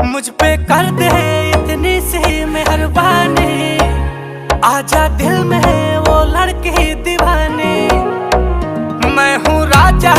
मुझ पे कर दे इतनी सी मेहरबानी, आजा दिल में वो लड़की दीवानी। मैं हूँ राजा